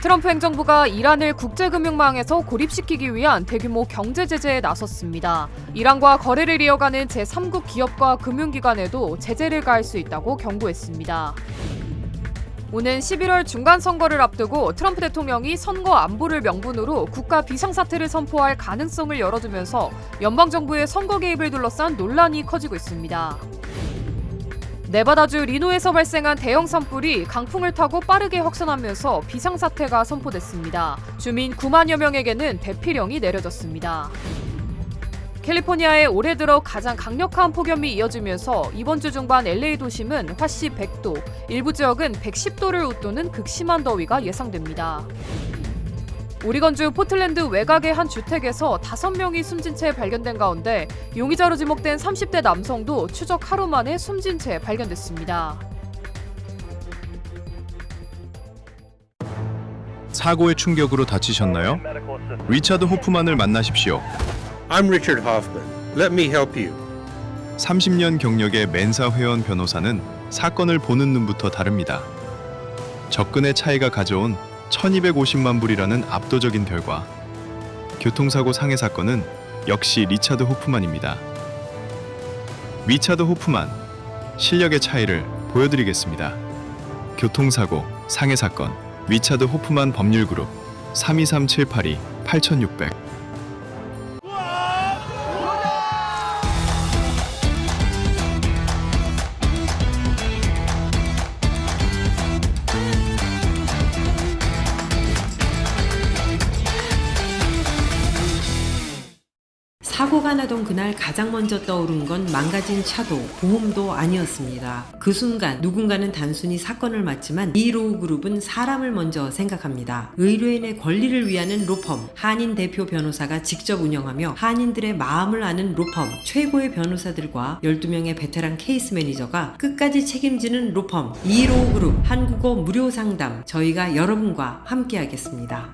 트럼프 행정부가 이란을 국제금융망에서 고립시키기 위한 대규모 경제 제재에 나섰습니다. 이란과 거래를 이어가는 제3국 기업과 금융기관에도 제재를 가할 수 있다고 경고했습니다. 오는 11월 중간선거를 앞두고 트럼프 대통령이 선거 안보를 명분으로 국가 비상사태를 선포할 가능성을 열어두면서 연방정부의 선거 개입을 둘러싼 논란이 커지고 있습니다. 네바다주 리노에서 발생한 대형 산불이 강풍을 타고 빠르게 확산하면서 비상사태가 선포됐습니다. 주민 9만여 명에게는 대피령이 내려졌습니다. 캘리포니아에 올해 들어 가장 강력한 폭염이 이어지면서 이번 주 중반 LA 도심은 화씨 100도, 일부 지역은 110도를 웃도는 극심한 더위가 예상됩니다. 오리건주 포틀랜드 외곽의 한 주택에서 5명이 숨진 채 발견된 가운데 용의자로 지목된 30대 남성도 추적 하루 만에 숨진 채 발견됐습니다. 사고의 충격으로 다치셨나요? 리차드 호프만을 만나십시오. I'm Richard Hoffman. Let me help you. 30년 경력의 멘사 회원 변호사는 사건을 보는 눈부터 다릅니다. 접근의 차이가 가져온 1250만 불이라는 압도적인 결과. 교통사고 상해 사건은 역시 리차드 호프만입니다. 리차드 호프만, 실력의 차이를 보여드리겠습니다. 교통사고 상해 사건, 리차드 호프만 법률그룹 323-782-8600. 사고가 나던 그날 가장 먼저 떠오른 건 망가진 차도 보험도 아니었습니다. 그 순간 누군가는 단순히 사건을 맡지만 이 로우 그룹은 사람을 먼저 생각합니다. 의뢰인의 권리를 위하는 로펌, 한인 대표 변호사가 직접 운영하며 한인들의 마음을 아는 로펌, 최고의 변호사들과 12명의 베테랑 케이스 매니저가 끝까지 책임지는 로펌, 이 로우 그룹 한국어 무료 상담, 저희가 여러분과 함께하겠습니다.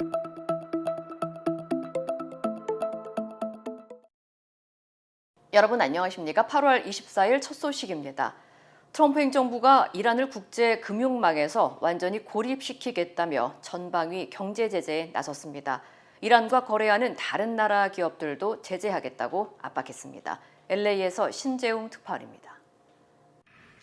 여러분 안녕하십니까? 8월 24일 첫 소식입니다. 트럼프 행정부가 이란을 국제 금융망에서 완전히 고립시키겠다며 전방위 경제 제재에 나섰습니다. 이란과 거래하는 다른 나라 기업들도 제재하겠다고 압박했습니다. LA에서 신재웅 특파원입니다.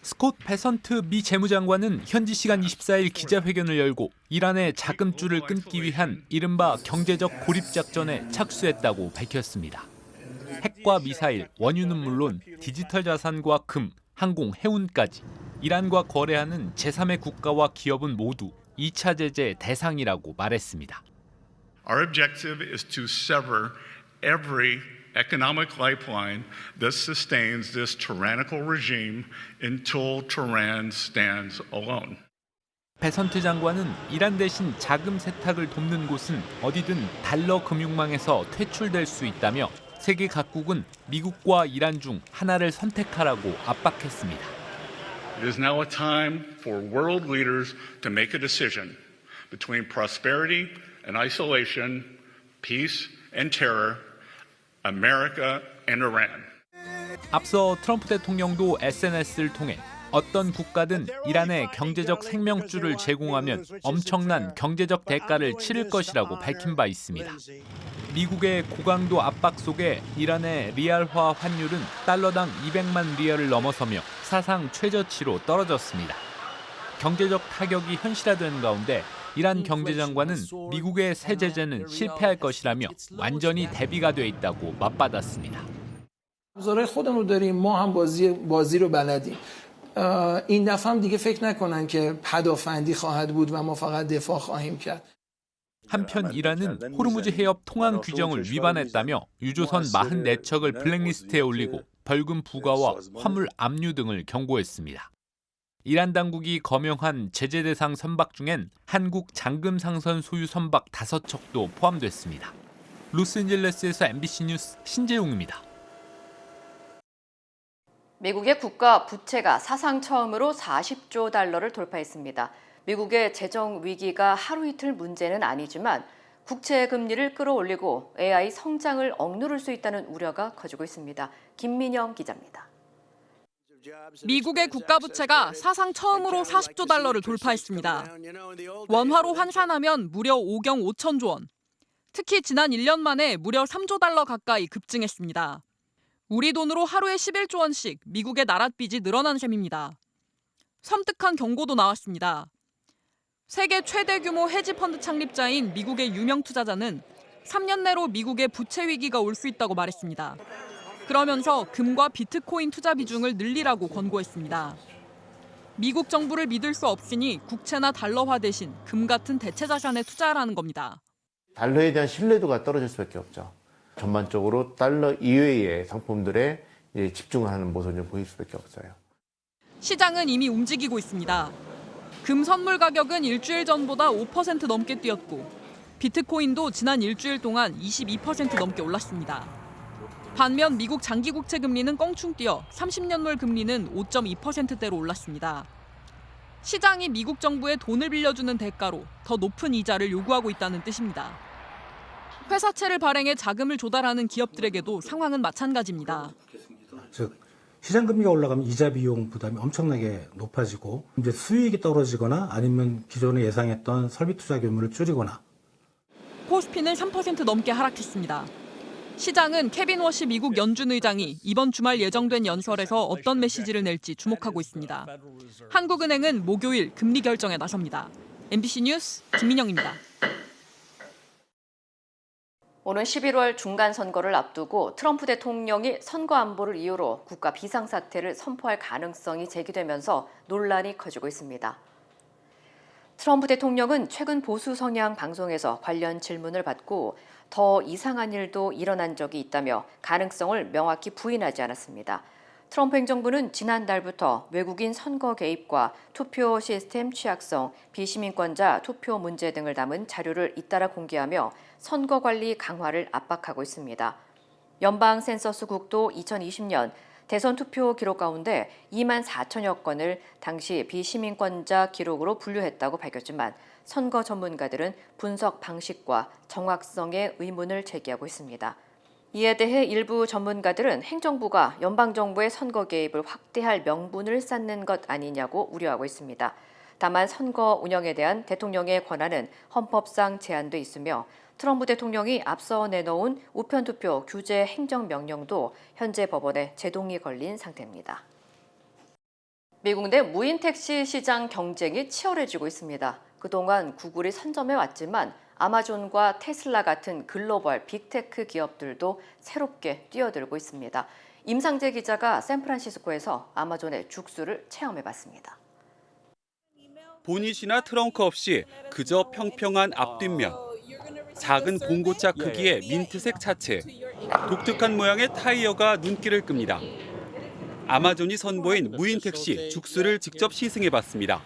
스콧 베선트 미 재무장관은 현지 시간 24일 기자회견을 열고 이란의 자금줄을 끊기 위한 이른바 경제적 고립작전에 착수했다고 밝혔습니다. 핵과 미사일, 원유는 물론 디지털 자산과 금, 항공, 해운까지 이란과 거래하는 제3의 국가와 기업은 모두 2차 제재 대상이라고 말했습니다. Our objective is to sever every economic lifeline that sustains this tyrannical regime until Tehran stands alone. 베선트 장관은 이란 대신 자금 세탁을 돕는 곳은 어디든 달러 금융망에서 퇴출될 수 있다며 세계 각국은 미국과 이란 중 하나를 선택하라고 압박했습니다. It is now a time for world leaders to make a decision between prosperity and isolation, peace and terror, America and Iran. 앞서 트럼프 대통령도 SNS를 통해 어떤 국가든 이란에 경제적 생명줄을 제공하면 엄청난 경제적 대가를 치를 것이라고 밝힌 바 있습니다. 미국의 고강도 압박 속에 이란의 리알화 환율은 달러당 200만 리알을 넘어서며 사상 최저치로 떨어졌습니다. 경제적 타격이 현실화되는 가운데 이란 경제장관은 미국의 새 제재는 실패할 것이라며 완전히 대비가 돼 있다고 맞받았습니다. این دفعه هم دیگه فکر نکنن که پدافندی خواهد بود و ما فقط دفاع خواهیم کرد. 한편 이란은 호르무즈 해협 통항 규정을 위반했다며 유조선 44척을 블랙리스트에 올리고 벌금 부과와 화물 압류 등을 경고했습니다. 이란 당국이 거명한 제재 대상 선박 중엔 한국 잠금 상선 소유 선박 5척도 포함됐습니다. 로스앤젤레스에서 MBC 뉴스 신재웅입니다. 미국의 국가 부채가 사상 처음으로 40조 달러를 돌파했습니다. 미국의 재정 위기가 하루 이틀 문제는 아니지만 국채 금리를 끌어올리고 AI 성장을 억누를 수 있다는 우려가 커지고 있습니다. 김민영 기자입니다. 미국의 국가 부채가 사상 처음으로 40조 달러를 돌파했습니다. 원화로 환산하면 무려 5경 5천조 원. 특히 지난 1년 만에 무려 3조 달러 가까이 급증했습니다. 우리 돈으로 하루에 11조 원씩 미국의 나랏빚이 늘어난 셈입니다. 섬뜩한 경고도 나왔습니다. 세계 최대 규모 헤지펀드 창립자인 미국의 유명 투자자는 3년 내로 미국의 부채 위기가 올 수 있다고 말했습니다. 그러면서 금과 비트코인 투자 비중을 늘리라고 권고했습니다. 미국 정부를 믿을 수 없으니 국채나 달러화 대신 금 같은 대체 자산에 투자하라는 겁니다. 달러에 대한 신뢰도가 떨어질 수밖에 없죠. 전반적으로 달러 이외의 상품들에 집중하는 모습을 보일 수밖에 없어요. 시장은 이미 움직이고 있습니다. 금 선물 가격은 일주일 전보다 5% 넘게 뛰었고 비트코인도 지난 일주일 동안 22% 넘게 올랐습니다. 반면 미국 장기 국채 금리는 껑충 뛰어 30년물 금리는 5.2%대로 올랐습니다. 시장이 미국 정부에 돈을 빌려주는 대가로 더 높은 이자를 요구하고 있다는 뜻입니다. 회사채를 발행해 자금을 조달하는 기업들에게도 상황은 마찬가지입니다. 즉 시장 금리가 올라가면 이자 비용 부담이 엄청나게 높아지고 이제 수익이 떨어지거나 아니면 기존에 예상했던 설비 투자 규모를 줄이거나. 코스피는 3% 넘게 하락했습니다. 시장은 케빈 워시 미국 연준 의장이 이번 주말 예정된 연설에서 어떤 메시지를 낼지 주목하고 있습니다. 한국은행은 목요일 금리 결정에 나섭니다. MBC 뉴스 김민영입니다. 오는 11월 중간선거를 앞두고 트럼프 대통령이 선거 안보를 이유로 국가 비상사태를 선포할 가능성이 제기되면서 논란이 커지고 있습니다. 트럼프 대통령은 최근 보수 성향 방송에서 관련 질문을 받고 더 이상한 일도 일어난 적이 있다며 가능성을 명확히 부인하지 않았습니다. 트럼프 행정부는 지난달부터 외국인 선거 개입과 투표 시스템 취약성, 비시민권자 투표 문제 등을 담은 자료를 잇따라 공개하며 선거 관리 강화를 압박하고 있습니다. 연방 센서스국도 2020년 대선 투표 기록 가운데 2만 4천여 건을 당시 비시민권자 기록으로 분류했다고 밝혔지만 선거 전문가들은 분석 방식과 정확성에 의문을 제기하고 있습니다. 이에 대해 일부 전문가들은 행정부가 연방정부의 선거 개입을 확대할 명분을 쌓는 것 아니냐고 우려하고 있습니다. 다만 선거 운영에 대한 대통령의 권한은 헌법상 제한돼 있으며 트럼프 대통령이 앞서 내놓은 우편투표 규제 행정명령도 현재 법원에 제동이 걸린 상태입니다. 미국 내 무인 택시 시장 경쟁이 치열해지고 있습니다. 그동안 구글이 선점해 왔지만 아마존과 테슬라 같은 글로벌 빅테크 기업들도 새롭게 뛰어들고 있습니다. 임상재 기자가 샌프란시스코에서 아마존의 죽수를 체험해봤습니다. 보닛이나 트렁크 없이 그저 평평한 앞뒷면, 작은 봉고차 크기의 민트색 차체, 독특한 모양의 타이어가 눈길을 끕니다. 아마존이 선보인 무인 택시 죽수를 직접 시승해봤습니다.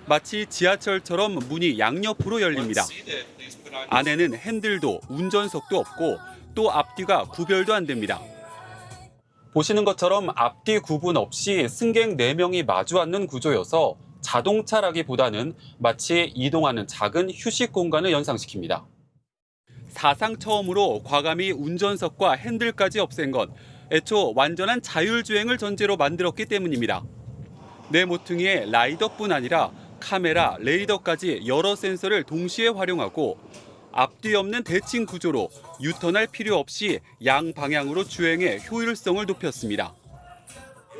마치 지하철처럼 문이 양옆으로 열립니다. 안에는 핸들도 운전석도 없고 또 앞뒤가 구별도 안 됩니다. 보시는 것처럼 앞뒤 구분 없이 승객 4명이 마주 앉는 구조여서 자동차라기보다는 마치 이동하는 작은 휴식 공간을 연상시킵니다. 사상 처음으로 과감히 운전석과 핸들까지 없앤 건 애초 완전한 자율주행을 전제로 만들었기 때문입니다. 내 모퉁이에 라이더뿐 아니라 카메라, 레이더까지 여러 센서를 동시에 활용하고 앞뒤 없는 대칭 구조로 유턴할 필요 없이 양방향으로 주행해 효율성을 높였습니다.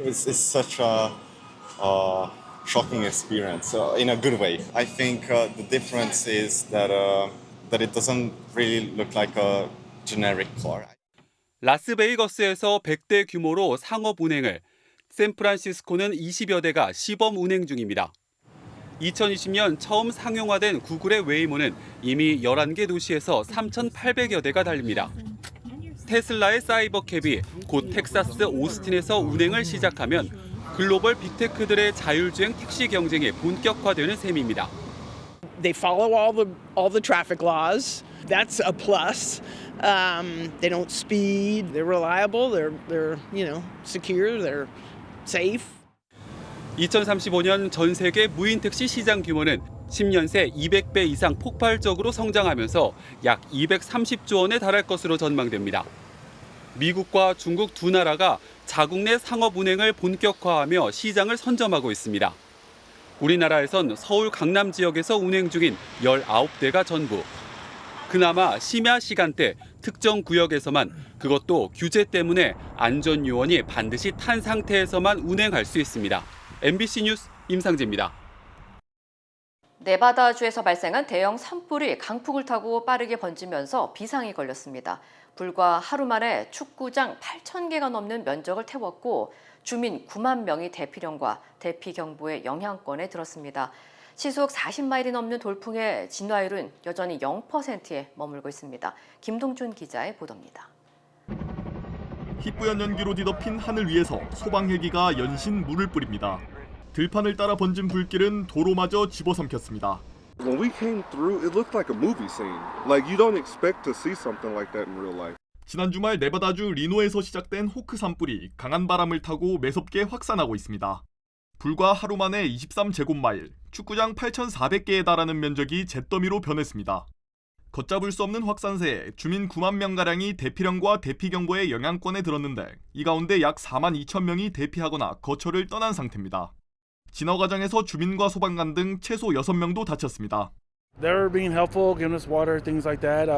It's such a shocking experience in a good way. I think the difference is that it doesn't really look like a generic car. 라스베이거스에서 100대 규모로 상업 운행을, 샌프란시스코는 20여 대가 시범 운행 중입니다. 2020년 처음 상용화된 구글의 웨이모는 이미 11개 도시에서 3,800여 대가 달립니다. 테슬라의 사이버캡이 곧 텍사스 오스틴에서 운행을 시작하면 글로벌 빅테크들의 자율주행 택시 경쟁이 본격화되는 셈입니다. They follow all the traffic laws. That's a plus. They don't speed. They're reliable. They're secure. They're safe. 2035년 전 세계 무인 택시 시장 규모는 10년 새 200배 이상 폭발적으로 성장하면서 약 230조 원에 달할 것으로 전망됩니다. 미국과 중국 두 나라가 자국 내 상업 운행을 본격화하며 시장을 선점하고 있습니다. 우리나라에선 서울 강남 지역에서 운행 중인 19대가 전부. 그나마 심야 시간대 특정 구역에서만, 그것도 규제 때문에 안전 요원이 반드시 탄 상태에서만 운행할 수 있습니다. MBC 뉴스 임상재입니다. 네바다주에서 발생한 대형 산불이 강풍을 타고 빠르게 번지면서 비상이 걸렸습니다. 불과 하루 만에 축구장 8,000개가 넘는 면적을 태웠고 주민 9만 명이 대피령과 대피경보의 영향권에 들었습니다. 시속 40마일이 넘는 돌풍의 진화율은 여전히 0%에 머물고 있습니다. 김동준 기자의 보도입니다. 희뿌연 연기로 뒤덮인 하늘 위에서 소방헬기가 연신 물을 뿌립니다. 들판을 따라 번진 불길은 도로마저 집어삼켰습니다. When we came through, it looked like a movie scene. Like you don't expect to see something like that in real life. 지난 주말 네바다주 리노에서 시작된 호크 산불이 강한 바람을 타고 매섭게 확산하고 있습니다. 불과 하루 만에 23제곱마일, 축구장 8,400개에 달하는 면적이 잿더미로 변했습니다. 걷잡을 수 없는 확산세에 주민 9만 명가량이 대피령과 대피경보의 영향권에 들었는데 이 가운데 약 4만 2천 명이 대피하거나 거처를 떠난 상태입니다. 진화 과정에서 주민과 소방관 등 최소 6명도 다쳤습니다. They're being helpful, giving us water, things like that.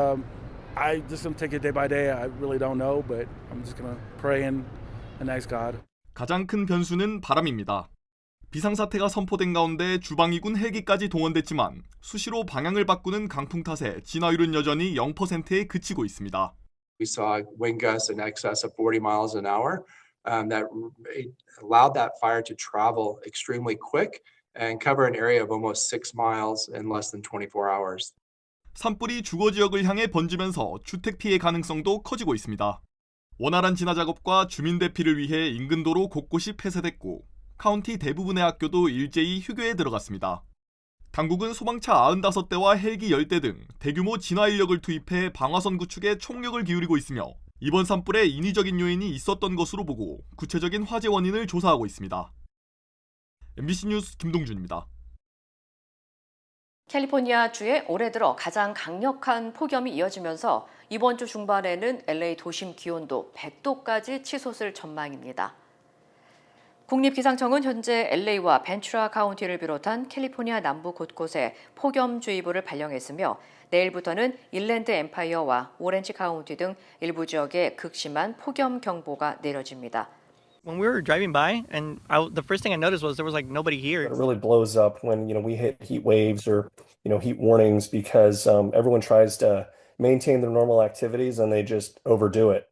I just gonna take it day by day. I really don't know, but I'm just gonna pray and ask God. 가장 큰 변수는 바람입니다. 비상사태가 선포된 가운데 주방위군 헬기까지 동원됐지만 수시로 방향을 바꾸는 강풍 탓에 진화율은 여전히 0%에 그치고 있습니다. We saw wind gusts in excess of 40 miles an hour. That allowed that fire to travel extremely quick and cover an area of almost 6 miles in less than 24 hours. 산불이 주거 지역을 향해 번지면서 주택 피해 가능성도 커지고 있습니다. 원활한 진화 작업과 주민 대피를 위해 인근 도로 곳곳이 폐쇄됐고 카운티 대부분의 학교도 일제히 휴교에 들어갔습니다. 당국은 소방차 95대와 헬기 10대 등 대규모 진화 인력을 투입해 방화선 구축에 총력을 기울이고 있으며 이번 산불에 인위적인 요인이 있었던 것으로 보고 구체적인 화재 원인을 조사하고 있습니다. MBC 뉴스 김동준입니다. 캘리포니아주에 올해 들어 가장 강력한 폭염이 이어지면서 이번 주 중반에는 LA 도심 기온도 100도까지 치솟을 전망입니다. 국립기상청은 현재 LA와 벤츄라 카운티를 비롯한 캘리포니아 남부 곳곳에 폭염주의보를 발령했으며 내일부터는 인랜드 엠파이어와 오렌지 카운티 등 일부 지역에 극심한 폭염 경보가 내려집니다. When we were driving by, and the first thing I noticed was there was like nobody here. It really blows up when we hit heat waves or heat warnings because everyone tries to maintain their normal activities and they just overdo it.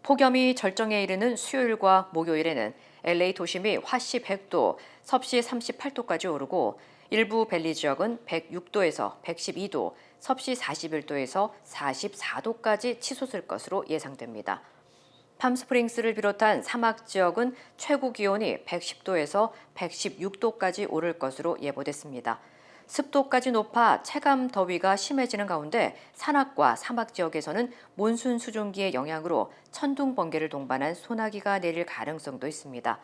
폭염이 절정에 이르는 수요일과 목요일에는 LA 도심이 화씨 100도, 섭씨 38도까지 오르고 일부 밸리 지역은 106도에서 112도, 섭씨 41도에서 44도까지 치솟을 것으로 예상됩니다. 팜스프링스를 비롯한 사막 지역은 최고 기온이 110도에서 116도까지 오를 것으로 예보됐습니다. 습도까지 높아 체감 더위가 심해지는 가운데 산악과 사막 지역에서는 몬순 수증기의 영향으로 천둥 번개를 동반한 소나기가 내릴 가능성도 있습니다.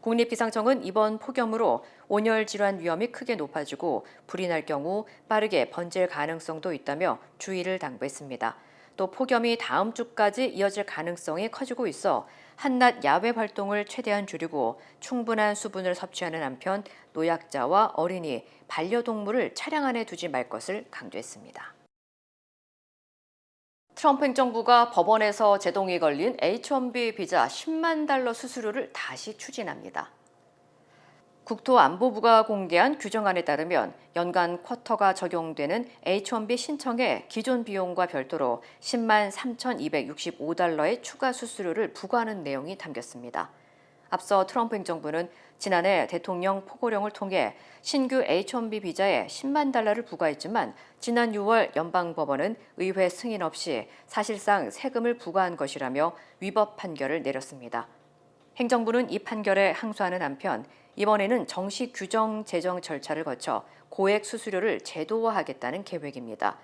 국립기상청은 이번 폭염으로 온열 질환 위험이 크게 높아지고 불이 날 경우 빠르게 번질 가능성도 있다며 주의를 당부했습니다. 또 폭염이 다음 주까지 이어질 가능성이 커지고 있어 한낮 야외 활동을 최대한 줄이고 충분한 수분을 섭취하는 한편 노약자와 어린이, 반려동물을 차량 안에 두지 말 것을 강조했습니다. 트럼프 행정부가 법원에서 제동이 걸린 H-1B 비자 10만 달러 수수료를 다시 추진합니다. 국토안보부가 공개한 규정안에 따르면 연간 쿼터가 적용되는 H-1B 신청에 기존 비용과 별도로 10만 3,265달러의 추가 수수료를 부과하는 내용이 담겼습니다. 앞서 트럼프 행정부는 지난해 대통령 포고령을 통해 신규 H-1B 비자에 10만 달러를 부과했지만 지난 6월 연방법원은 의회 승인 없이 사실상 세금을 부과한 것이라며 위법 판결을 내렸습니다. 행정부는 이 판결에 항소하는 한편 이번에는 정식 규정 제정 절차를 거쳐 고액 수수료를 제도화하겠다는 계획입니다.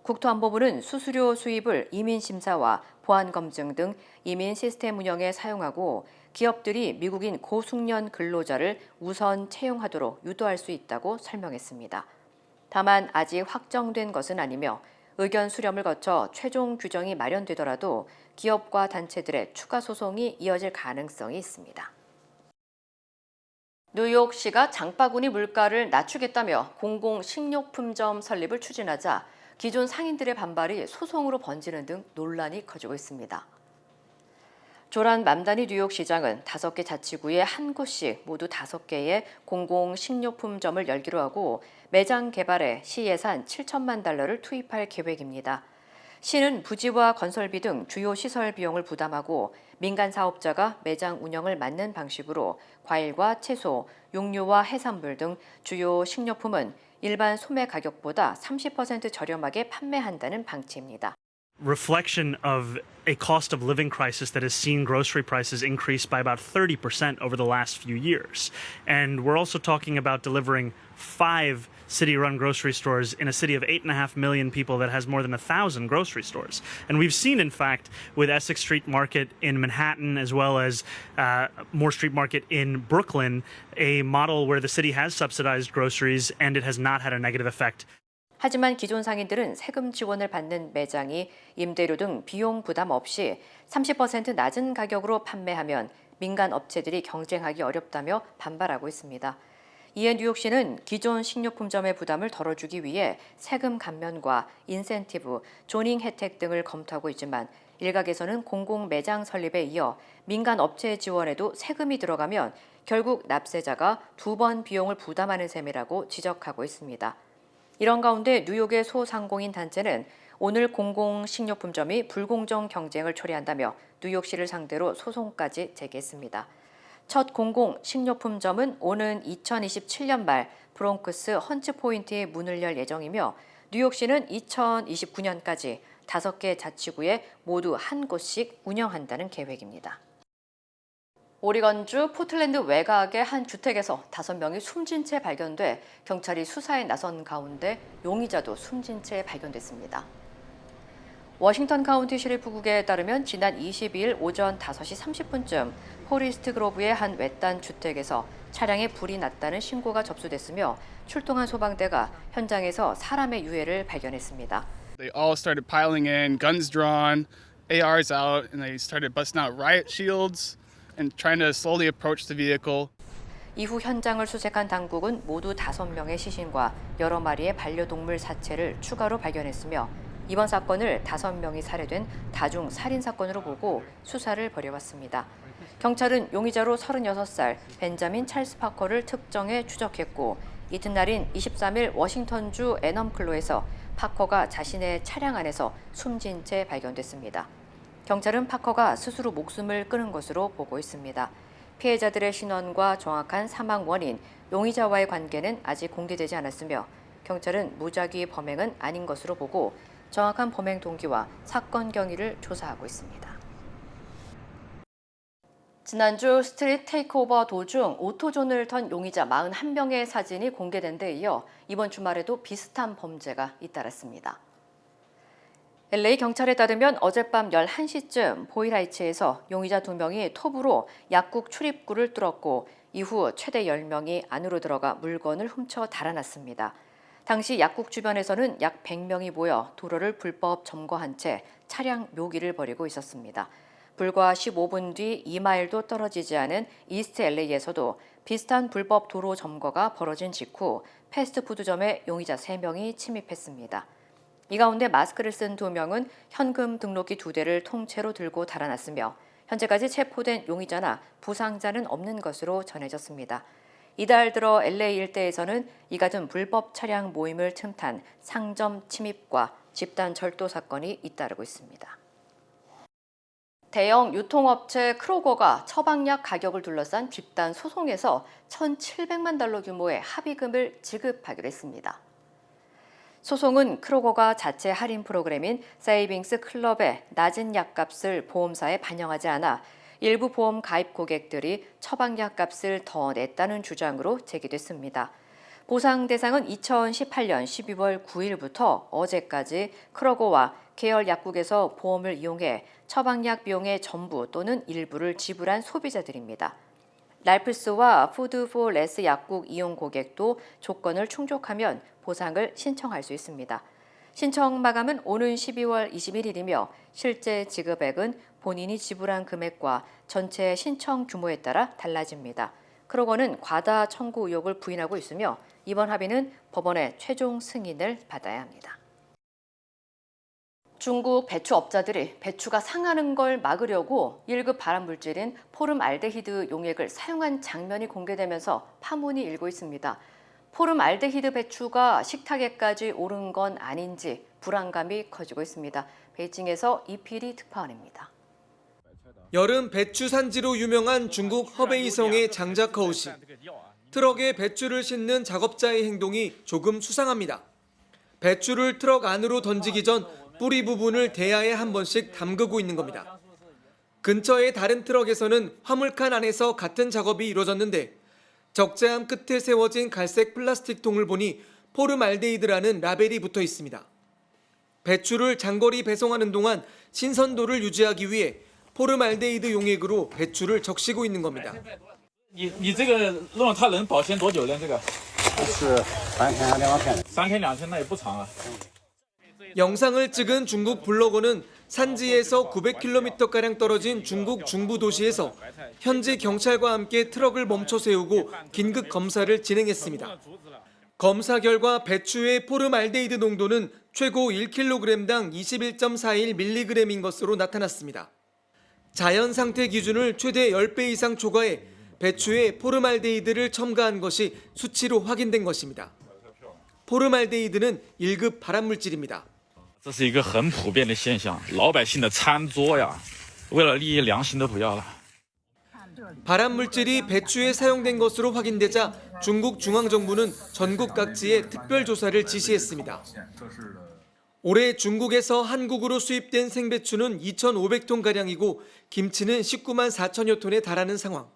국토안보부는 수수료 수입을 이민심사와 보안검증 등 이민 시스템 운영에 사용하고 기업들이 미국인 고숙련 근로자를 우선 채용하도록 유도할 수 있다고 설명했습니다. 다만 아직 확정된 것은 아니며 의견 수렴을 거쳐 최종 규정이 마련되더라도 기업과 단체들의 추가 소송이 이어질 가능성이 있습니다. 뉴욕시가 장바구니 물가를 낮추겠다며 공공식료품점 설립을 추진하자 기존 상인들의 반발이 소송으로 번지는 등 논란이 커지고 있습니다. 조란 맘다니 뉴욕시장은 5개 자치구에 한 곳씩 모두 5개의 공공식료품점을 열기로 하고 매장 개발에 시 예산 7천만 달러를 투입할 계획입니다. 시는 부지와 건설비 등 주요 시설 비용을 부담하고 민간 사업자가 매장 운영을 맡는 방식으로 과일과 채소, 육류와 해산물 등 주요 식료품은 일반 소매 가격보다 30% 저렴하게 판매한다는 방침입니다. Reflection of a cost of living crisis that has seen grocery prices increase by about 30% over the last few years. And we're also talking about delivering 5 city-run grocery stores in a city of 8.5 million people that has more than 1,000 grocery stores. And we've seen, in fact, with Essex Street Market in Manhattan, as well as Moore Street Market in Brooklyn, a model where the city has subsidized groceries and it has not had a negative effect. 하지만 기존 상인들은 세금 지원을 받는 매장이 임대료 등 비용 부담 없이 30% 낮은 가격으로 판매하면 민간 업체들이 경쟁하기 어렵다며 반발하고 있습니다. 이에 뉴욕시는 기존 식료품점의 부담을 덜어주기 위해 세금 감면과 인센티브, 조닝 혜택 등을 검토하고 있지만 일각에서는 공공 매장 설립에 이어 민간 업체 지원에도 세금이 들어가면 결국 납세자가 2번 비용을 부담하는 셈이라고 지적하고 있습니다. 이런 가운데 뉴욕의 소상공인 단체는 오늘 공공식료품점이 불공정 경쟁을 초래한다며 뉴욕시를 상대로 소송까지 제기했습니다. 첫 공공식료품점은 오는 2027년 말 브롱크스 헌츠포인트에 문을 열 예정이며 뉴욕시는 2029년까지 5개 자치구에 모두 한 곳씩 운영한다는 계획입니다. 오리건주 포틀랜드 외곽의 한 주택에서 5명이 숨진 채 발견돼 경찰이 수사에 나선 가운데 용의자도 숨진 채 발견됐습니다. 워싱턴 카운티 시리프국에 따르면 지난 22일 오전 5시 30분쯤 포리스트 그로브의 한 외딴 주택에서 차량에 불이 났다는 신고가 접수됐으며 출동한 소방대가 현장에서 사람의 유해를 발견했습니다. They all started piling in, guns drawn, ARs out, and they started busting out riot shields and trying to slowly approach the vehicle. 이후 현장을 수색한 당국은 모두 5명의 시신과 여러 마리의 반려동물 사체를 추가로 발견했으며 이번 사건을 5명이 살해된 다중 살인 사건으로 보고 수사를 벌여왔습니다. 경찰은 용의자로 36살 벤자민 찰스 파커를 특정해 추적했고 이튿날인 23일 워싱턴주 애넘클로에서 파커가 자신의 차량 안에서 숨진 채 발견됐습니다. 경찰은 파커가 스스로 목숨을 끊은 것으로 보고 있습니다. 피해자들의 신원과 정확한 사망 원인, 용의자와의 관계는 아직 공개되지 않았으며 경찰은 무작위 범행은 아닌 것으로 보고 정확한 범행 동기와 사건 경위를 조사하고 있습니다. 지난주 스트릿 테이크오버 도중 오토존을 턴 용의자 41명의 사진이 공개된 데 이어 이번 주말에도 비슷한 범죄가 잇따랐습니다. LA 경찰에 따르면 어젯밤 11시쯤 보일하이츠에서 용의자 2명이 톱으로 약국 출입구를 뚫었고 이후 최대 10명이 안으로 들어가 물건을 훔쳐 달아났습니다. 당시 약국 주변에서는 약 100명이 모여 도로를 불법 점거한 채 차량 묘기를 벌이고 있었습니다. 불과 15분 뒤 2마일도 떨어지지 않은 이스트 LA에서도 비슷한 불법 도로 점거가 벌어진 직후 패스트푸드점에 용의자 3명이 침입했습니다. 이 가운데 마스크를 쓴 2명은 현금 등록기 2대를 통째로 들고 달아났으며 현재까지 체포된 용의자나 부상자는 없는 것으로 전해졌습니다. 이달 들어 LA 일대에서는 이 같은 불법 차량 모임을 틈탄 상점 침입과 집단 절도 사건이 잇따르고 있습니다. 대형 유통업체 크로거가 처방약 가격을 둘러싼 집단 소송에서 1,700만 달러 규모의 합의금을 지급하기로 했습니다. 소송은 크로거가 자체 할인 프로그램인 세이빙스 클럽의 낮은 약값을 보험사에 반영하지 않아 일부 보험 가입 고객들이 처방약 값을 더 냈다는 주장으로 제기됐습니다. 보상 대상은 2018년 12월 9일부터 어제까지 크로거와 계열 약국에서 보험을 이용해 처방약 비용의 전부 또는 일부를 지불한 소비자들입니다. 랄프스와 푸드 포 레스 약국 이용 고객도 조건을 충족하면 보상을 신청할 수 있습니다. 신청 마감은 오는 12월 21일이며 실제 지급액은 본인이 지불한 금액과 전체 신청 규모에 따라 달라집니다. 크로거는 과다 청구 의혹을 부인하고 있으며 이번 합의는 법원의 최종 승인을 받아야 합니다. 중국 배추업자들이 배추가 상하는 걸 막으려고 1급 발암물질인 포름알데히드 용액을 사용한 장면이 공개되면서 파문이 일고 있습니다. 포름알데히드 배추가 식탁에까지 오른 건 아닌지 불안감이 커지고 있습니다. 베이징에서 이필이 특파원입니다. 여름 배추 산지로 유명한 중국 허베이성의 장자커우 씨. 트럭에 배추를 싣는 작업자의 행동이 조금 수상합니다. 배추를 트럭 안으로 던지기 전 뿌리 부분을 대야에 한 번씩 담그고 있는 겁니다. 근처의 다른 트럭에서는 화물칸 안에서 같은 작업이 이루어졌는데 적재함 끝에 세워진 갈색 플라스틱 통을 보니 포름알데히드라는 라벨이 붙어 있습니다. 배추를 장거리 배송하는 동안 신선도를 유지하기 위해 포름알데히드 용액으로 배추를 적시고 있는 겁니다. 你这个弄它能保鲜多久呢？这个是3天2天，3天2天那也不长啊。 영상을 찍은 중국 블로거는 산지에서 900km가량 떨어진 중국 중부 도시에서 현지 경찰과 함께 트럭을 멈춰 세우고 긴급 검사를 진행했습니다. 검사 결과 배추의 포름알데히드 농도는 최고 1kg당 21.41mg인 것으로 나타났습니다. 자연 상태 기준을 최대 10배 이상 초과해 배추에 포름알데히드를 첨가한 것이 수치로 확인된 것입니다. 포름알데히드는 1급 발암물질입니다. 这是一个很普遍的现象，老百姓的餐桌呀，为了利益良心都不要了。 발암물질이 배추에 사용된 것으로 확인되자 중국 중앙정부는 전국 각지에 특별조사를 지시했습니다. 올해 중국에서 한국으로 수입된 생배추는 2,500톤가량이고 김치는 19만 4천여 톤에 달하는 상황.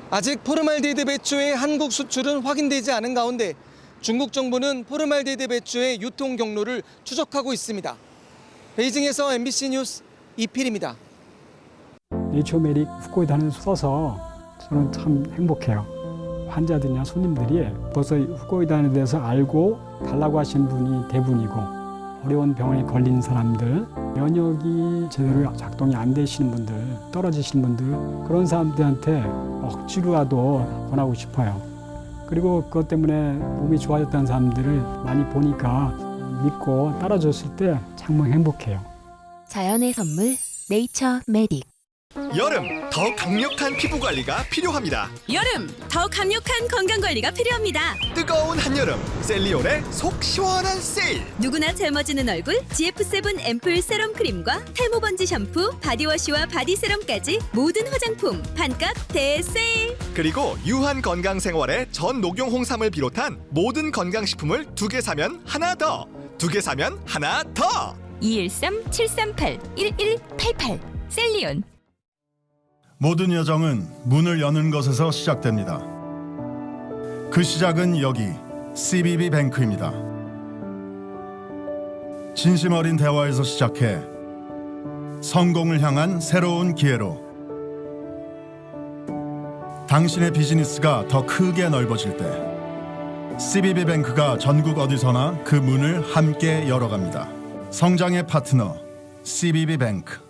아직 포름알데히드 배추의 한국 수출은 확인되지 않은 가운데 중국 정부는 포름알데히드 배추의 유통 경로를 추적하고 있습니다. 베이징에서 MBC 뉴스 이필입니다. 네이처메릭 후코이단을 써서 저는 참 행복해요. 환자들이나 손님들이 벌써 후코이단에 대해서 알고 달라고 하시는 분이 대부분이고 어려운 병에 걸린 사람들, 면역이 제대로 작동이 안 되시는 분들, 떨어지시는 분들 그런 사람들한테 억지로라도 권하고 싶어요. 그리고 그것 때문에 몸이 좋아졌다는 사람들을 많이 보니까 믿고 따라줬을 때 정말 행복해요. 자연의 선물 네이처 메딕. 여름 더 강력한 피부 관리가 필요합니다. 여름 더 강력한 건강 관리가 필요합니다. 뜨거운 한여름 셀리온의 속 시원한 세일. 누구나 젊어지는 얼굴 GF7 앰플 세럼 크림과 탈모 번지 샴푸, 바디워시와 바디 세럼까지 모든 화장품 반값 대세일. 그리고 유한 건강 생활의 전 녹용 홍삼을 비롯한 모든 건강식품을 2개 사면 하나 더. 2개 사면 하나 더. 213-738-1188 셀리온. 모든 여정은 문을 여는 것에서 시작됩니다. 그 시작은 여기 CBB 뱅크입니다. 진심 어린 대화에서 시작해 성공을 향한 새로운 기회로 당신의 비즈니스가 더 크게 넓어질 때 CBB 뱅크가 전국 어디서나 그 문을 함께 열어갑니다. 성장의 파트너 CBB 뱅크.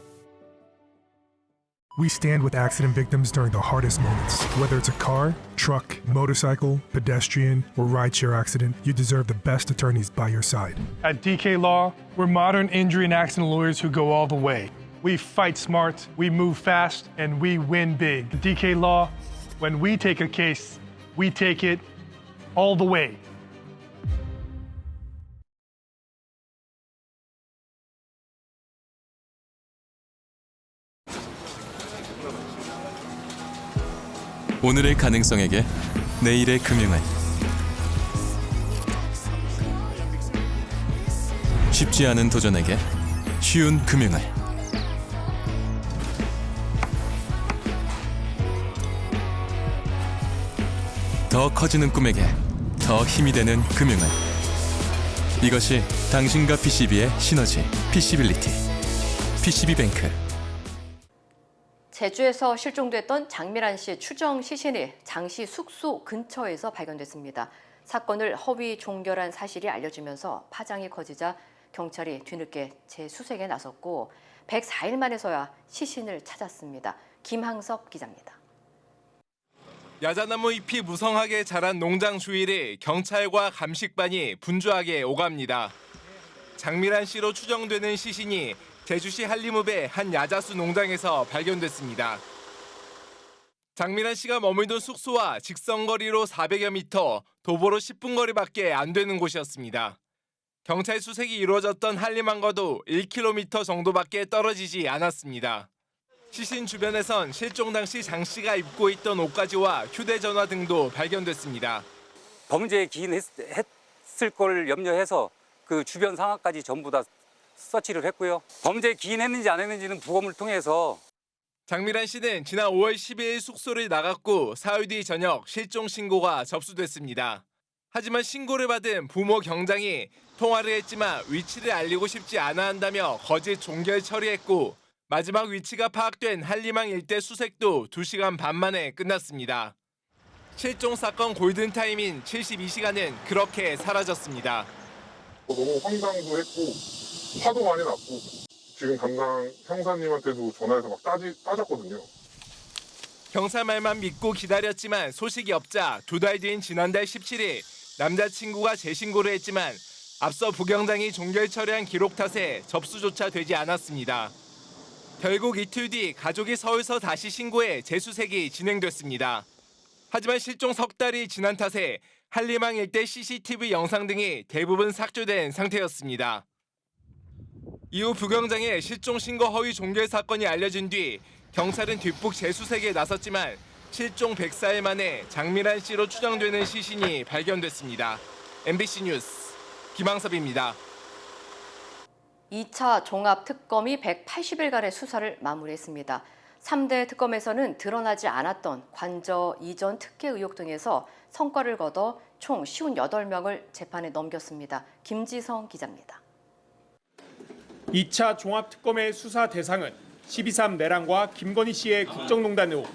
We stand with accident victims during the hardest moments. Whether it's a car, truck, motorcycle, pedestrian, or rideshare accident, you deserve the best attorneys by your side. At DK Law, we're modern injury and accident lawyers who go all the way. We fight smart, we move fast, and we win big. At DK Law, when we take a case, we take it all the way. 오늘의 가능성에게 내일의 금융을 쉽지 않은 도전에게 쉬운 금융을 더 커지는 꿈에게 더 힘이 되는 금융을 이것이 당신과 PCB의 시너지 PC빌리티 PCB뱅크. 제주에서 실종됐던 장미란 씨 추정 시신이 장씨 숙소 근처에서 발견됐습니다. 사건을 허위 종결한 사실이 알려지면서 파장이 커지자 경찰이 뒤늦게 재수색에 나섰고 104일 만에서야 시신을 찾았습니다. 김항섭 기자입니다. 야자나무 잎이 무성하게 자란 농장 주위를 경찰과 감식반이 분주하게 오갑니다. 장미란 씨로 추정되는 시신이 제주시 한림읍의 한 야자수 농장에서 발견됐습니다. 장미란 씨가 머물던 숙소와 직선거리로 400여 미터, 도보로 10분 거리밖에 안 되는 곳이었습니다. 경찰 수색이 이루어졌던 한림항과도 1km 정도밖에 떨어지지 않았습니다. 시신 주변에선 실종 당시 장 씨가 입고 있던 옷가지와 휴대전화 등도 발견됐습니다. 범죄에 기인했을 걸 염려해서 그 주변 상황까지 전부 다 서치를 했고요. 범죄에 기인했는지 안 했는지는 부검을 통해서. 장미란 씨는 지난 5월 12일 숙소를 나갔고 사흘 뒤 저녁 실종 신고가 접수됐습니다. 하지만 신고를 받은 부모 경장이 통화를 했지만 위치를 알리고 싶지 않아 한다며 거짓 종결 처리했고 마지막 위치가 파악된 한림항 일대 수색도 2시간 반 만에 끝났습니다. 실종 사건 골든타임인 72시간은 그렇게 사라졌습니다. 너무 황당도 했고 화도 많이 났고 지금 담당 형사님한테도 전화해서 막 따졌거든요. 경찰 말만 믿고 기다렸지만 소식이 없자 2달 뒤인 지난달 17일 남자친구가 재신고를 했지만 앞서 부경장이 종결 처리한 기록 탓에 접수조차 되지 않았습니다. 결국 이틀 뒤 가족이 서울서 다시 신고해 재수색이 진행됐습니다. 하지만 실종 석 달이 지난 탓에 한림항 일대 CCTV 영상 등이 대부분 삭제된 상태였습니다. 이후 부경장의 실종 신고 허위 종결 사건이 알려진 뒤 경찰은 뒷북 재수색에 나섰지만 실종 104일 만에 장미란 씨로 추정되는 시신이 발견됐습니다. MBC 뉴스 김항섭입니다. 2차 종합특검이 180일간의 수사를 마무리했습니다. 3대 특검에서는 드러나지 않았던 관저 이전 특혜 의혹 등에서 성과를 거둬 총 58명을 재판에 넘겼습니다. 김지성 기자입니다. 2차 종합특검의 수사 대상은 12.3 내란과 김건희 씨의 국정농단 의혹,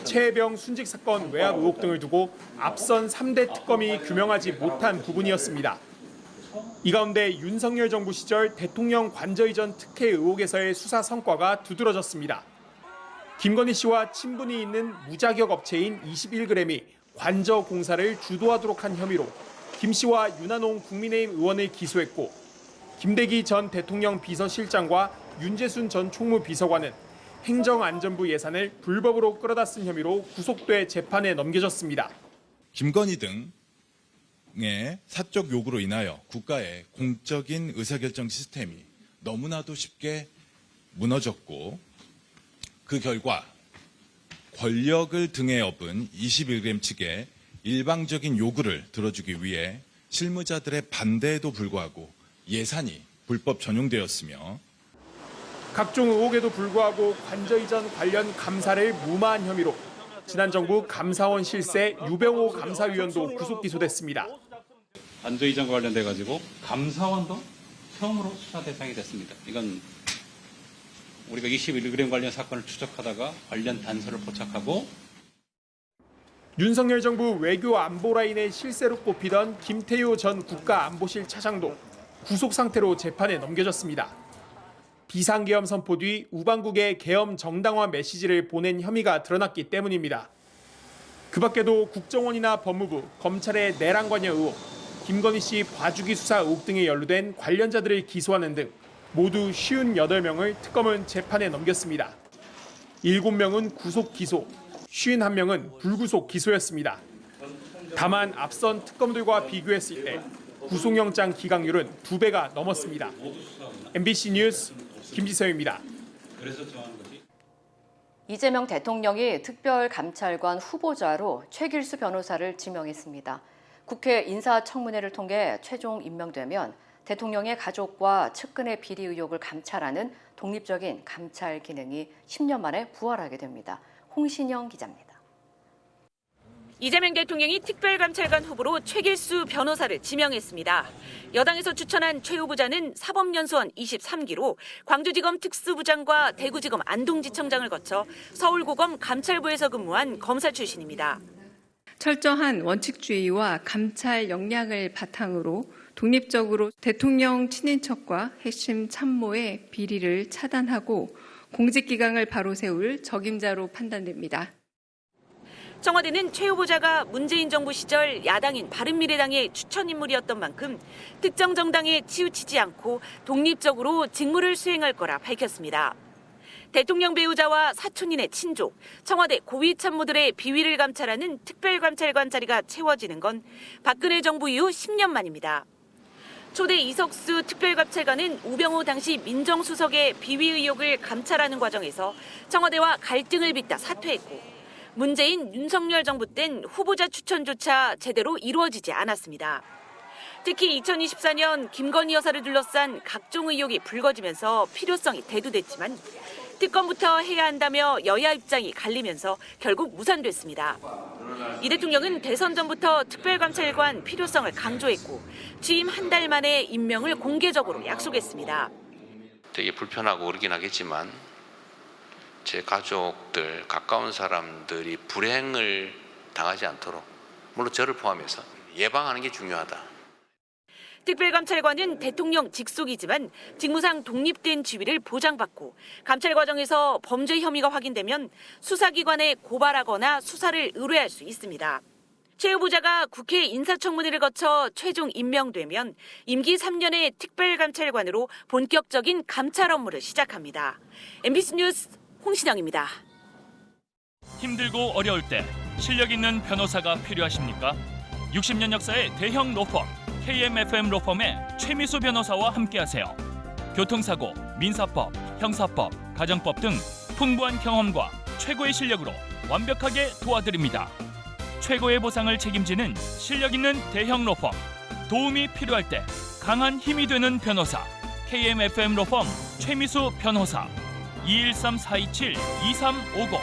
최혜병 순직 사건 외압 의혹 등을 두고 앞선 3대 특검이 규명하지 못한 부분이었습니다. 이 가운데 윤석열 정부 시절 대통령 관저 이전 특혜 의혹에서의 수사 성과가 두드러졌습니다. 김건희 씨와 친분이 있는 무자격 업체인 21g이 관저 공사를 주도하도록 한 혐의로 김 씨와 윤한홍 국민의힘 의원을 기소했고 김대기 전 대통령 비서실장과 윤재순 전 총무비서관은 행정안전부 예산을 불법으로 끌어다 쓴 혐의로 구속돼 재판에 넘겨졌습니다. 김건희 등의 사적 요구로 인하여 국가의 공적인 의사결정 시스템이 너무나도 쉽게 무너졌고 그 결과 권력을 등에 업은 21g 측의 일방적인 요구를 들어주기 위해 실무자들의 반대에도 불구하고 예산이 불법 전용되었으며 각종 의혹에도 불구하고 관저 이전 관련 감사를 무마한 혐의로 지난 정부 감사원 실세 유병호 감사위원도 구속 기소됐습니다. 관저 이전 관련돼 가지고 감사원도 처음으로 수사 대상이 됐습니다. 이건 우리가 21g 관련 사건을 추적하다가 관련 단서를 포착하고 윤석열 정부 외교 안보 라인의 실세로 꼽히던 김태효 전 국가안보실 차장도 구속 상태로 재판에 넘겨졌습니다. 비상계엄 선포 뒤 우방국에 계엄 정당화 메시지를 보낸 혐의가 드러났기 때문입니다. 그 밖에도 국정원이나 법무부, 검찰의 내란 관여 의혹, 김건희 씨 봐주기 수사 의혹 등에 연루된 관련자들을 기소하는 등 모두 58명을 특검은 재판에 넘겼습니다. 7명은 구속 기소, 51명은 불구속 기소였습니다. 다만 앞선 특검들과 비교했을 때 구속영장 기각률은 2배가 넘었습니다. MBC 뉴스 김지성입니다. 이재명 대통령이 특별감찰관 후보자로 최길수 변호사를 지명했습니다. 국회 인사청문회를 통해 최종 임명되면 대통령의 가족과 측근의 비리 의혹을 감찰하는 독립적인 감찰 기능이 10년 만에 부활하게 됩니다. 홍신영 기자입니다. 이재명 대통령이 특별감찰관 후보로 최길수 변호사를 지명했습니다. 여당에서 추천한 최 후보자는 사법연수원 23기로 광주지검 특수부장과 대구지검 안동지청장을 거쳐 서울고검 감찰부에서 근무한 검사 출신입니다. 철저한 원칙주의와 감찰 역량을 바탕으로 독립적으로 대통령 친인척과 핵심 참모의 비리를 차단하고 공직기강을 바로 세울 적임자로 판단됩니다. 청와대는 최 후보자가 문재인 정부 시절 야당인 바른미래당의 추천 인물이었던 만큼 특정 정당에 치우치지 않고 독립적으로 직무를 수행할 거라 밝혔습니다. 대통령 배우자와 사촌인의 친족, 청와대 고위 참모들의 비위를 감찰하는 특별감찰관 자리가 채워지는 건 박근혜 정부 이후 10년 만입니다. 초대 이석수 특별감찰관은 우병우 당시 민정수석의 비위 의혹을 감찰하는 과정에서 청와대와 갈등을 빚다 사퇴했고 문재인, 윤석열 정부 땐 후보자 추천조차 제대로 이루어지지 않았습니다. 특히 2024년 김건희 여사를 둘러싼 각종 의혹이 불거지면서 필요성이 대두됐지만 특검부터 해야 한다며 여야 입장이 갈리면서 결국 무산됐습니다. 이 대통령은 대선 전부터 특별감찰관 필요성을 강조했고 취임 한 달 만에 임명을 공개적으로 약속했습니다. 되게 불편하고 그러긴 하겠지만 제 가족들, 가까운 사람들이 불행을 당하지 않도록 물론 저를 포함해서 예방하는 게 중요하다. 특별감찰관은 대통령 직속이지만 직무상 독립된 지위를 보장받고 감찰 과정에서 범죄 혐의가 확인되면 수사기관에 고발하거나 수사를 의뢰할 수 있습니다. 최 후보자가 국회 인사청문회를 거쳐 최종 임명되면 임기 3년의 특별감찰관으로 본격적인 감찰 업무를 시작합니다. MBC 뉴스 홍신영입니다. 힘들고 어려울 때 실력 있는 변호사가 필요하십니까? 60년 역사의 대형 로펌 KMFM 로펌의 최미수 변호사와 함께하세요. 교통사고, 민사법, 형사법, 가정법 등 풍부한 경험과 최고의 실력으로 완벽하게 도와드립니다. 최고의 보상을 책임지는 실력 있는 대형 로펌. 도움이 필요할 때 강한 힘이 되는 변호사. KMFM 로펌 최미수 변호사. 213-427-2350.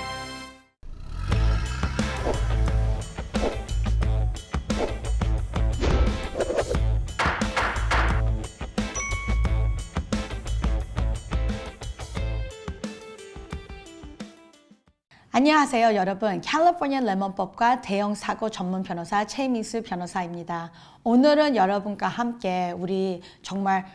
안녕하세요, 여러분. 캘리포니아 레몬법과 대형 사고 전문 변호사 최미수 변호사입니다. 오늘은 여러분과 함께 우리 정말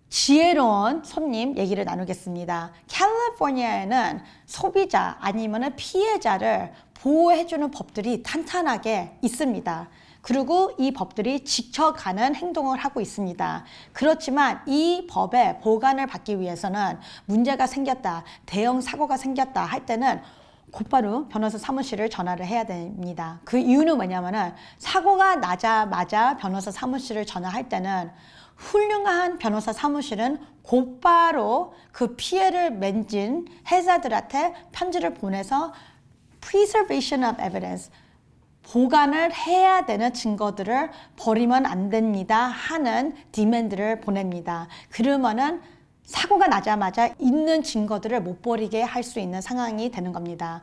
지혜로운 손님 얘기를 나누겠습니다. 캘리포니아에는 소비자 아니면 피해자를 보호해주는 법들이 탄탄하게 있습니다. 그리고 이 법들이 지켜가는 행동을 하고 있습니다. 그렇지만 이 법의 보관을 받기 위해서는 문제가 생겼다, 대형 사고가 생겼다 할 때는 곧바로 변호사 사무실을 전화를 해야 됩니다. 그 이유는 뭐냐면은 사고가 나자마자 변호사 사무실을 전화할 때는 훌륭한 변호사 사무실은 곧바로 그 피해를 맨진 회사들한테 편지를 보내서 preservation of evidence, 보관을 해야 되는 증거들을 버리면 안 됩니다 하는 디맨드를 보냅니다. 그러면은 사고가 나자마자 있는 증거들을 못 버리게 할 수 있는 상황이 되는 겁니다.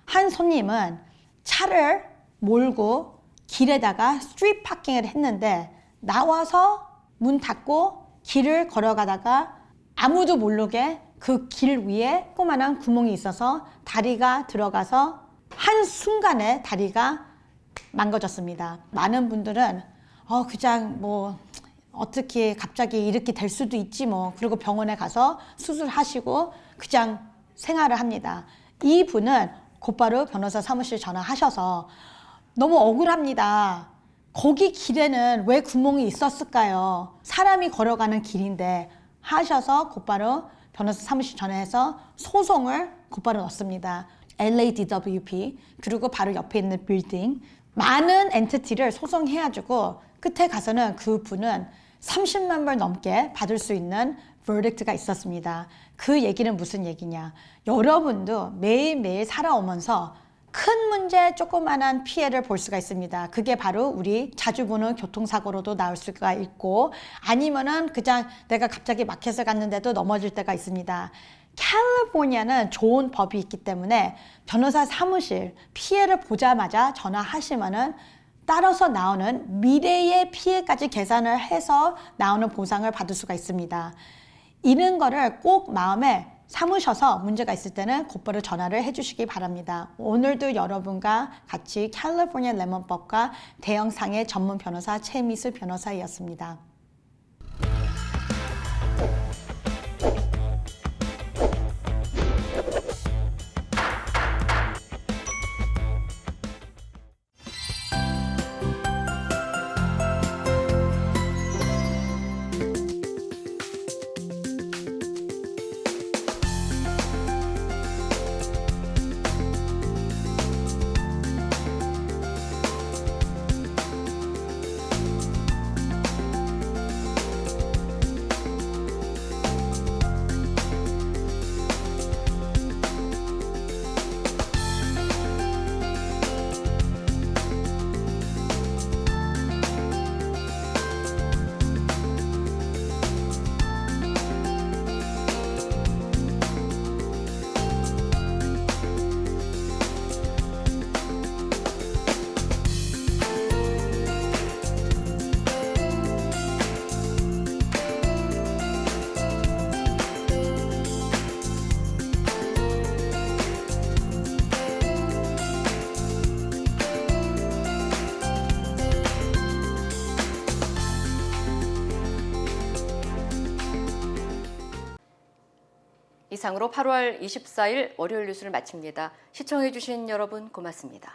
한 손님은 차를 몰고 길에다가 스트리트 파킹을 했는데 나와서 문 닫고 길을 걸어가다가 아무도 모르게 그 길 위에 조그만한 구멍이 있어서 다리가 들어가서 한순간에 다리가 망가졌습니다. 많은 분들은 그냥 뭐 어떻게 갑자기 이렇게 될 수도 있지 뭐, 그리고 병원에 가서 수술하시고 그냥 생활을 합니다. 이분은 곧바로 변호사 사무실 전화하셔서 너무 억울합니다. 거기 길에는 왜 구멍이 있었을까요? 사람이 걸어가는 길인데 하셔서 곧바로 변호사 사무실 전화해서 소송을 곧바로 넣습니다. LADWP 그리고 바로 옆에 있는 빌딩 많은 엔티티를 소송해가지고 끝에 가서는 그 분은 30만 불 넘게 받을 수 있는 verdict가 있었습니다. 그 얘기는 무슨 얘기냐? 여러분도 매일매일 살아오면서 큰 문제, 조그만한 피해를 볼 수가 있습니다. 그게 바로 우리 자주 보는 교통사고로도 나올 수가 있고 아니면은 그냥 내가 갑자기 마켓을 갔는데도 넘어질 때가 있습니다. 캘리포니아는 좋은 법이 있기 때문에 변호사 사무실 피해를 보자마자 전화하시면은 따라서 나오는 미래의 피해까지 계산을 해서 나오는 보상을 받을 수가 있습니다. 이런 거를 꼭 마음에 삼으셔서 문제가 있을 때는 곧바로 전화를 해주시기 바랍니다. 오늘도 여러분과 같이 캘리포니아 레몬법과 대형상의 전문 변호사 최미수 변호사였습니다. 이상으로 8월 24일 월요일 뉴스를 마칩니다. 시청해주신 여러분 고맙습니다.